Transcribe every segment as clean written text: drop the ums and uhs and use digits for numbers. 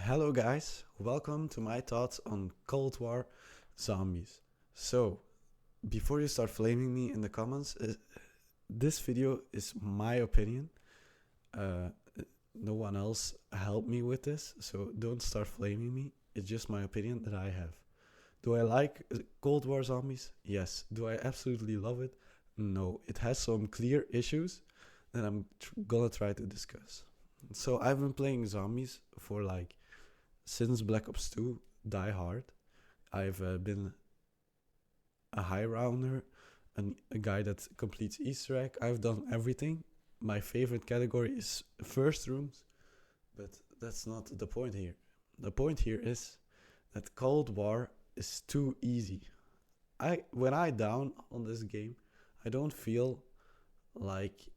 Hello, guys. Welcome to my thoughts on Cold War zombies. So, before you start flaming me in the comments, this video is my opinion. Uh, no one else helped me with this, so don't start flaming me. It's just my opinion that I have. Do I like Cold War zombies? Yes. Do I absolutely love it? No. It has some clear issues that I'm gonna try to discuss. So, I've been playing zombies for since Black Ops 2 Die Hard. I've been a high rounder, a guy that completes Easter egg. I've done everything. My favorite category is first rooms, but that's not the point here. The point here is that Cold War is too easy. When I down on this game, I don't feel like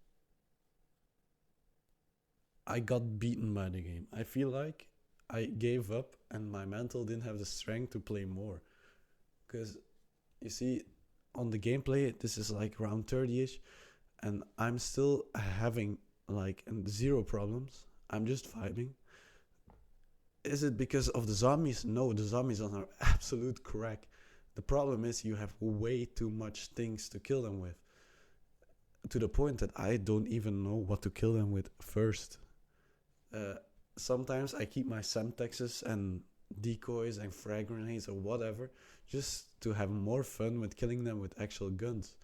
I got beaten by the game. I feel like I gave up and my mental didn't have the strength to play more. Because you see, on the gameplay, this is like round 30-ish, and I'm still having zero problems. I'm just vibing. Is it because of the zombies? No, the zombies are absolute crack. The problem is you have way too much things to kill them with. To the point that I don't even know what to kill them with first. Sometimes I keep my semtexes and decoys and frag grenades or whatever just to have more fun with killing them with actual guns.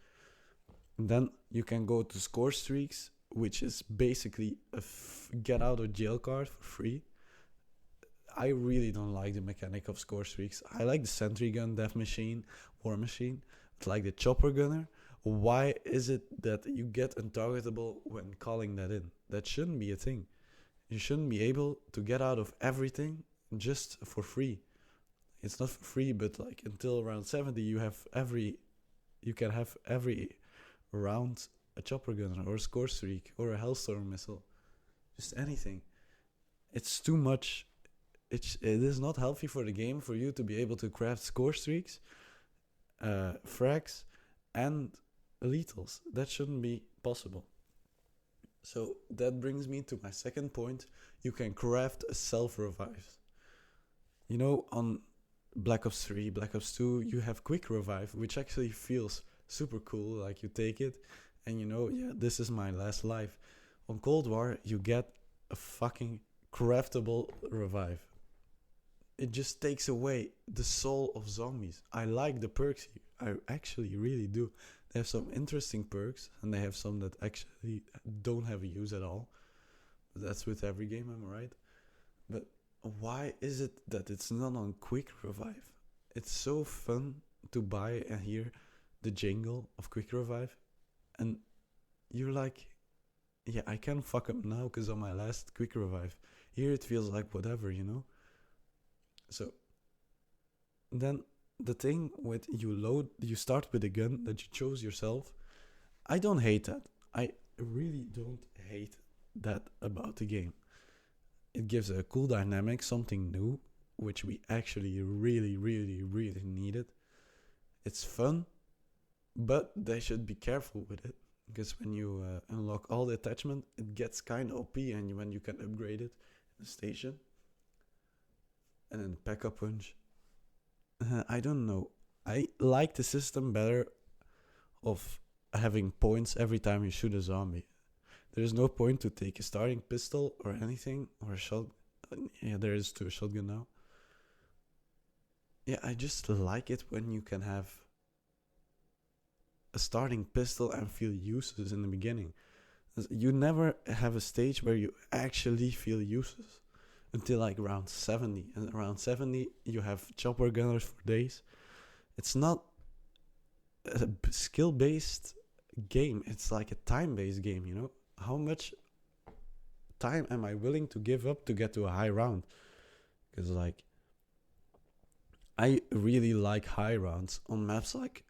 And then you can go to score streaks, which is basically a get out of jail card for free. I really don't like the mechanic of score streaks. I like the sentry gun, death machine, war machine. It's like the chopper gunner. Why is it that you get untargetable when calling that in? That shouldn't be a thing. You shouldn't be able to get out of everything just for free. It's not for free, but like until round 70 you can have every round a chopper gunner or a score streak or a hellstorm missile. Just anything. It's too much. It is not healthy for the game for you to be able to craft score streaks, frags, and lethals. That shouldn't be possible. So that brings me to my second point. You can craft a self-revive. You know, on Black Ops 3, Black Ops 2, you have quick revive, which actually feels super cool. Like you take it and this is my last life. On Cold War, you get a fucking craftable revive. It just takes away the soul of zombies. I like the perks here. I actually really do. They have some interesting perks, and they have some that actually don't have a use at all. But that's with every game, am I right? But why is it that it's not on quick revive? It's so fun to buy and hear the jingle of quick revive, and you're like, yeah, I can fuck up now because on my last quick revive. Here it feels like whatever, So then the thing with you start with a gun that you chose yourself. I don't hate that. I really don't hate that about the game. It gives a cool dynamic, something new, which we actually really, really, really needed. It's fun, but they should be careful with it, because when you unlock all the attachment, it gets kind of OP, and when you can upgrade it in the station, and then pack-up punch. I don't know. I like the system better of having points every time you shoot a zombie. There is no point to take a starting pistol or anything, or a shot. Yeah, there is to a shotgun now. Yeah, I just like it when you can have a starting pistol and feel useless in the beginning. You never have a stage where you actually feel useless until like round 70. And around 70, you have chopper gunners for days. It's not a skill-based game. It's like a time-based game, How much time am I willing to give up to get to a high round? Because, I really like high rounds on maps like...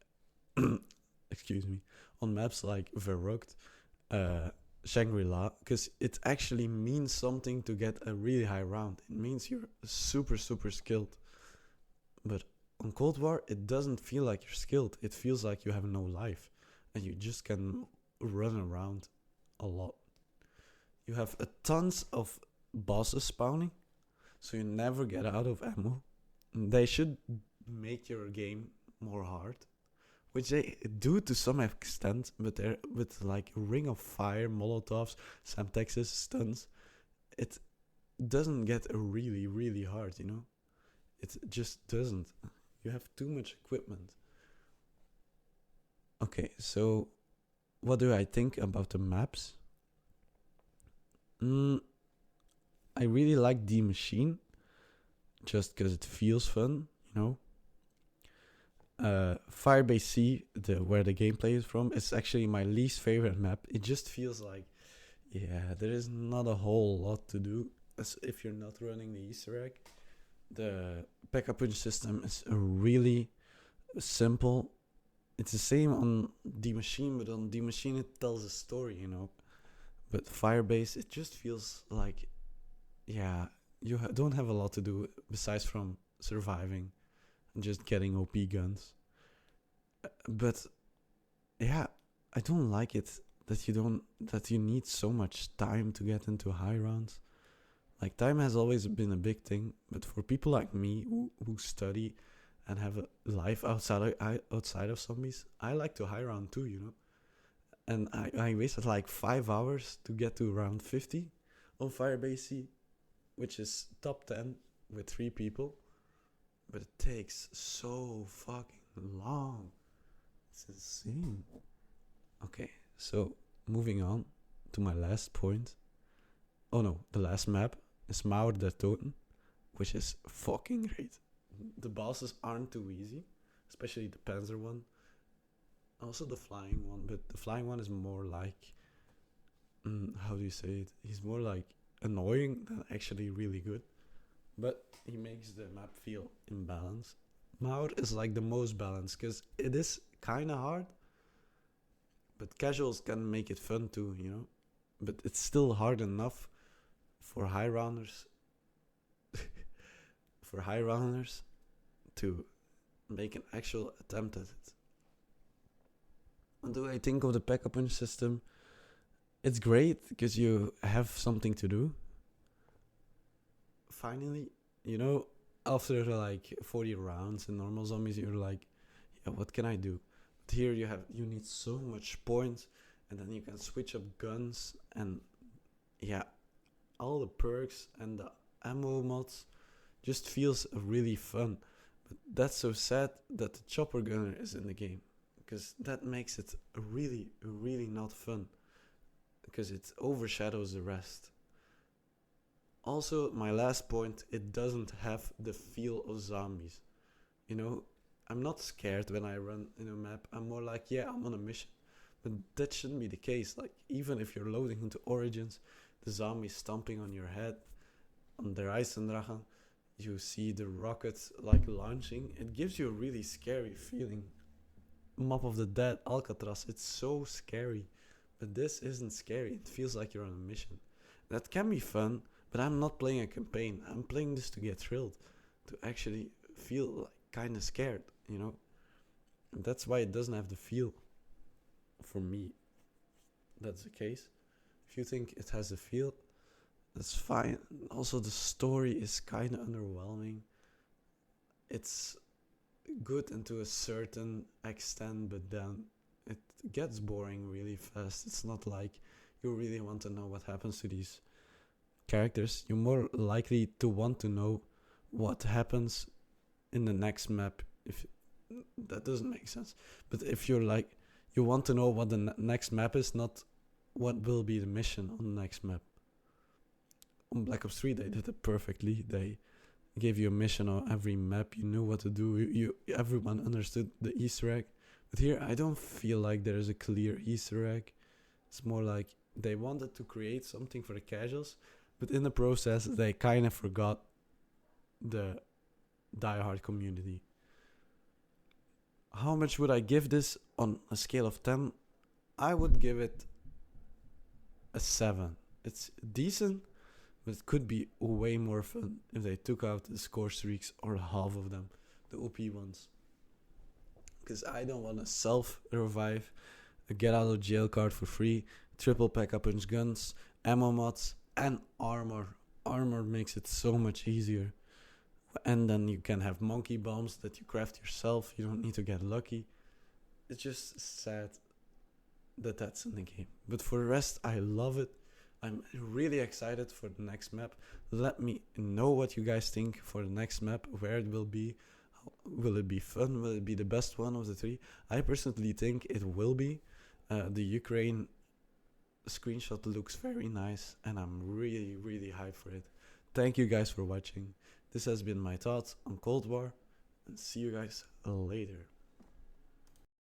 excuse me. On maps like Verrucht, Shangri-La, because it actually means something to get a really high round. It means you're super, super skilled. But on Cold War, it doesn't feel like you're skilled. It feels like you have no life, and you just can run around a lot. You have tons of bosses spawning, so you never get out of ammo. They should make your game more hard, which they do to some extent, but they're with like Ring of Fire, Molotovs, Semtexes, stuns. It doesn't get really, really hard, you know? It just doesn't. You have too much equipment. Okay, so what do I think about the maps? I really like Die Machine, just because it feels fun, you know? Firebase Sea, where the gameplay is from, is actually my least favorite map. It just feels like, yeah, there is not a whole lot to do as if you're not running the Easter egg. The Pack-a-Punch system is really simple. It's the same on Die Machine, but on Die Machine it tells a story, you know. But Firebase, it just feels like, yeah, you don't have a lot to do besides from surviving and just getting OP guns. But yeah, I don't like it that you need so much time to get into high rounds. Like, time has always been a big thing, but for people like me who study and have a life outside of zombies, I like to high round too, you know. And I wasted like 5 hours to get to round 50 on Firebase Sea, which is top 10 with 3 people. But it takes so fucking long. It's insane. Okay, so moving on to my last point. Oh no, the last map is Mauer der Toten, which is fucking great. The bosses aren't too easy, especially the Panzer one. Also the flying one, but the flying one is more like, how do you say it? He's more like annoying than actually really good. But he makes the map feel imbalanced. Mauer is like the most balanced, because it is kind of hard, but casuals can make it fun too, you know. But it's still hard enough for high rounders to make an actual attempt at it. What do I think of the Pack-a-Punch system? It's great because you have something to do. Finally, you know, after like 40 rounds in normal zombies, you're like, yeah, what can I do? But here you need so much points, and then you can switch up guns, and yeah, all the perks and the ammo mods just feels really fun. But that's so sad that the chopper gunner is in the game, because that makes it really, really not fun, because it overshadows the rest. Also, my last point, it doesn't have the feel of zombies. You know, I'm not scared when I run in a map. I'm more like, yeah, I'm on a mission. But that shouldn't be the case. Like, even if you're loading into Origins, the zombies stomping on your head, on the Reisendrachen, you see the rockets like launching. It gives you a really scary feeling. Mob of the Dead, Alcatraz, it's so scary. But this isn't scary. It feels like you're on a mission. That can be fun, but I'm not playing a campaign. I'm playing this to get thrilled, to actually feel like kind of scared, you know. And that's why it doesn't have the feel. For me, that's the case. If you think it has a feel, that's fine. Also, the story is kind of underwhelming. It's good into a certain extent, but then it gets boring really fast. It's not like you really want to know what happens to these characters. You're more likely to want to know what happens in the next map. If that doesn't make sense, but if you're like, you want to know what the next map is, not what will be the mission on the next map. On Black Ops 3 they did it perfectly. They gave you a mission on every map. You knew what to do. Everyone understood the Easter egg. But here I don't feel like there is a clear Easter egg. It's more like they wanted to create something for the casuals, but in the process they kind of forgot the diehard community. How much would I give this on a scale of 10? I would give it a 7. It's decent, but it could be way more fun if they took out the score streaks or half of them, the OP ones. Because I don't want to self-revive, a get out of jail card for free, triple Pack-a-Punch guns, ammo mods, and armor armor makes it so much easier. And then you can have monkey bombs that you craft yourself. You don't need to get lucky. It's just sad that that's in the game. But for the rest, I love it. I'm really excited for the next map. Let me know what you guys think for the next map, where it will be. Will it be fun? Will it be the best one of the three? I personally think it will be. The Ukraine screenshot looks very nice, and I'm really, really hyped for it. Thank you guys for watching. This has been my thoughts on Cold War, and see you guys later.